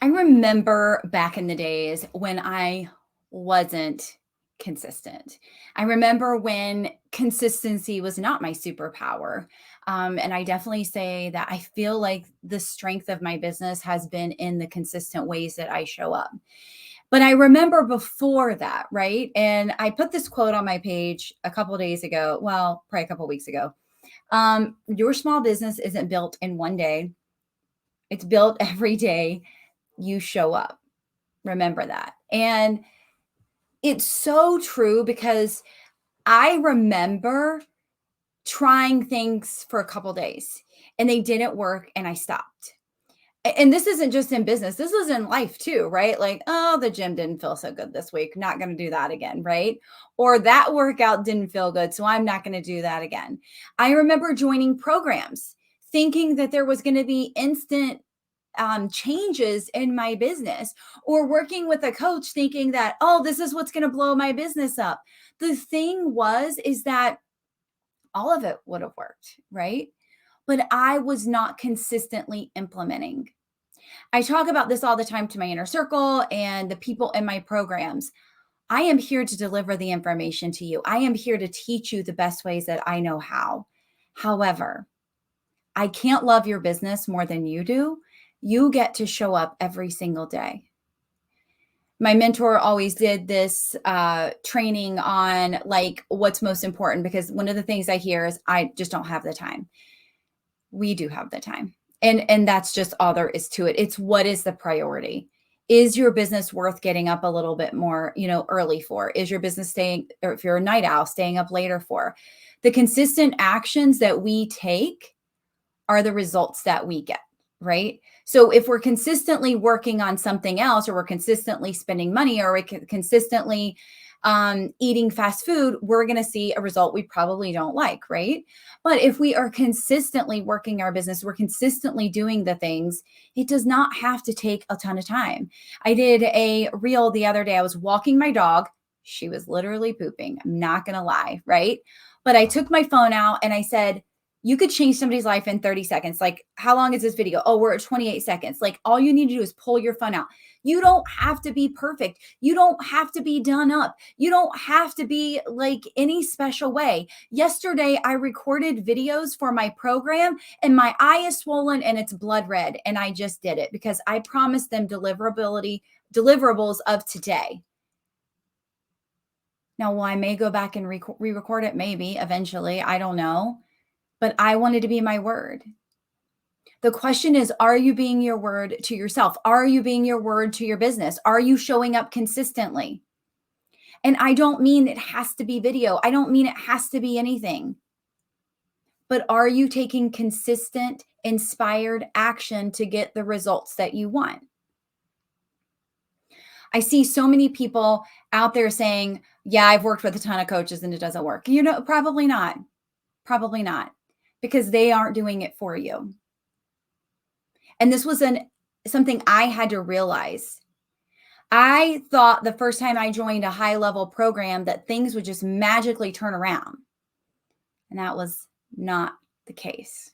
I remember back in the days when I wasn't consistent. I remember when consistency was not my superpower. And I definitely say that I feel like the strength of my business has been in the consistent ways that I show up. But I remember before that, right? And I put this quote on my page a couple days ago. Well, probably a couple weeks ago. Your small business isn't built in one day, it's built every day you show up. Remember that. And it's so true because I remember trying things for a couple days and they didn't work and I stopped. And this isn't just in business, this is in life too, right? Like, oh, the gym didn't feel so good this week. Not going to do that again, right? Or that workout didn't feel good, so I'm not going to do that again. I remember joining programs thinking that there was going to be instant changes in my business, or working with a coach thinking that, oh, this is what's going to blow my business up. The thing is that all of it would have worked, right? But I was not consistently implementing. I talk about this all the time to my inner circle and the people in my programs. I am here to deliver the information to you. I am here to teach you the best ways that I know how. However, I can't love your business more than you do. You get to show up every single day. My mentor always did this training on like what's most important, because one of the things I hear is I just don't have the time. We do have the time. And that's just all there is to it. It's what is the priority? Is your business worth getting up a little bit more, early for? Is your business staying, or if you're a night owl, staying up later for? The consistent actions that we take are the results that we get, right? So if we're consistently working on something else, or we're consistently spending money, or we're consistently eating fast food, we're going to see a result we probably don't like, right? But if we are consistently working our business, we're consistently doing the things, it does not have to take a ton of time. I did a reel the other day. I was walking my dog. She was literally pooping. I'm not going to lie, right? But I took my phone out and I said, you could change somebody's life in 30 seconds. Like, how long is this video? Oh, we're at 28 seconds. Like, all you need to do is pull your phone out. You don't have to be perfect. You don't have to be done up. You don't have to be like any special way. Yesterday, I recorded videos for my program and my eye is swollen and it's blood red. And I just did it because I promised them deliverables of today. Now, I may go back and re-record it, maybe eventually. I don't know. But I wanted to be my word. The question is, are you being your word to yourself? Are you being your word to your business? Are you showing up consistently? And I don't mean it has to be video. I don't mean it has to be anything. But are you taking consistent, inspired action to get the results that you want? I see so many people out there saying, yeah, I've worked with a ton of coaches and it doesn't work. Probably not. Probably not. Because they aren't doing it for you. And this was something I had to realize. I thought the first time I joined a high-level program that things would just magically turn around. And that was not the case.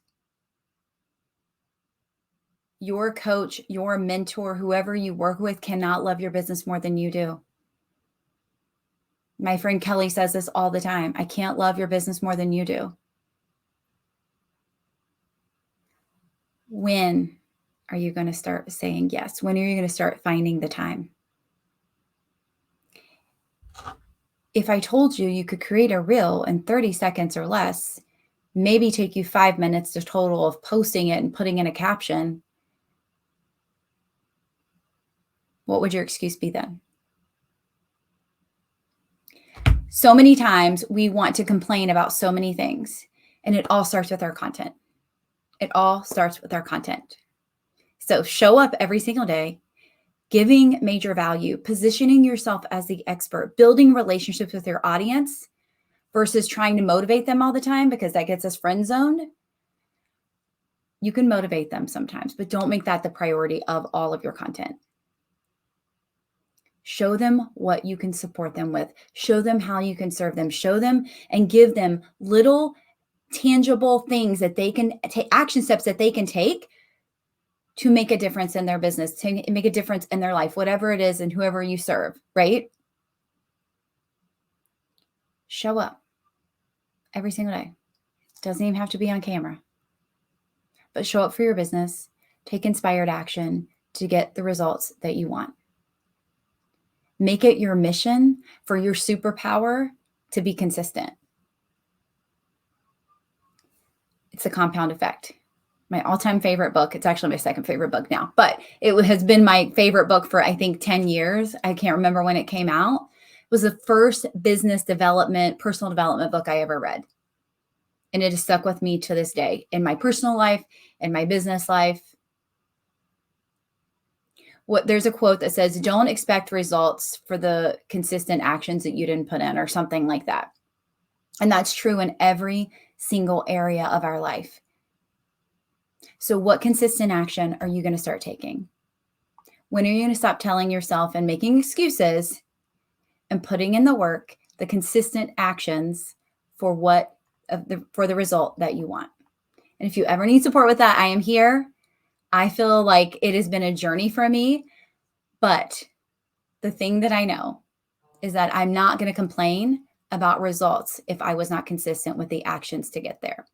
Your coach, your mentor, whoever you work with cannot love your business more than you do. My friend Kelly says this all the time. I can't love your business more than you do. When are you going to start saying yes? When are you going to start finding the time? If I told you could create a reel in 30 seconds or less, maybe take you 5 minutes to total of posting it and putting in a caption, what would your excuse be then? So many times we want to complain about so many things, and it all starts with our content. It all starts with our content. So show up every single day, giving major value, positioning yourself as the expert, building relationships with your audience versus trying to motivate them all the time, because that gets us friend zoned. You can motivate them sometimes, but don't make that the priority of all of your content. Show them what you can support them with. Show them how you can serve them. Show them and give them little tangible things that they can take, action steps that they can take to make a difference in their business, to make a difference in their life, whatever it is, and whoever you serve, right? Show up every single day. Doesn't even have to be on camera, but show up for your business, take inspired action to get the results that you want. Make it your mission for your superpower to be consistent. It's a compound effect. My all-time favorite book. It's actually my second favorite book now, but it has been my favorite book for, I think, 10 years. I can't remember when it came out. It was the first business development, personal development book I ever read. And it has stuck with me to this day in my personal life, in my business life. There's a quote that says, don't expect results for the consistent actions that you didn't put in, or something like that. And that's true in every single area of our life. So what consistent action are you going to start taking? When are you going to stop telling yourself and making excuses and putting in the work, the consistent actions for the result that you want? And if you ever need support with that, I am here. I feel like it has been a journey for me, but the thing that I know is that I'm not going to complain about results if I was not consistent with the actions to get there.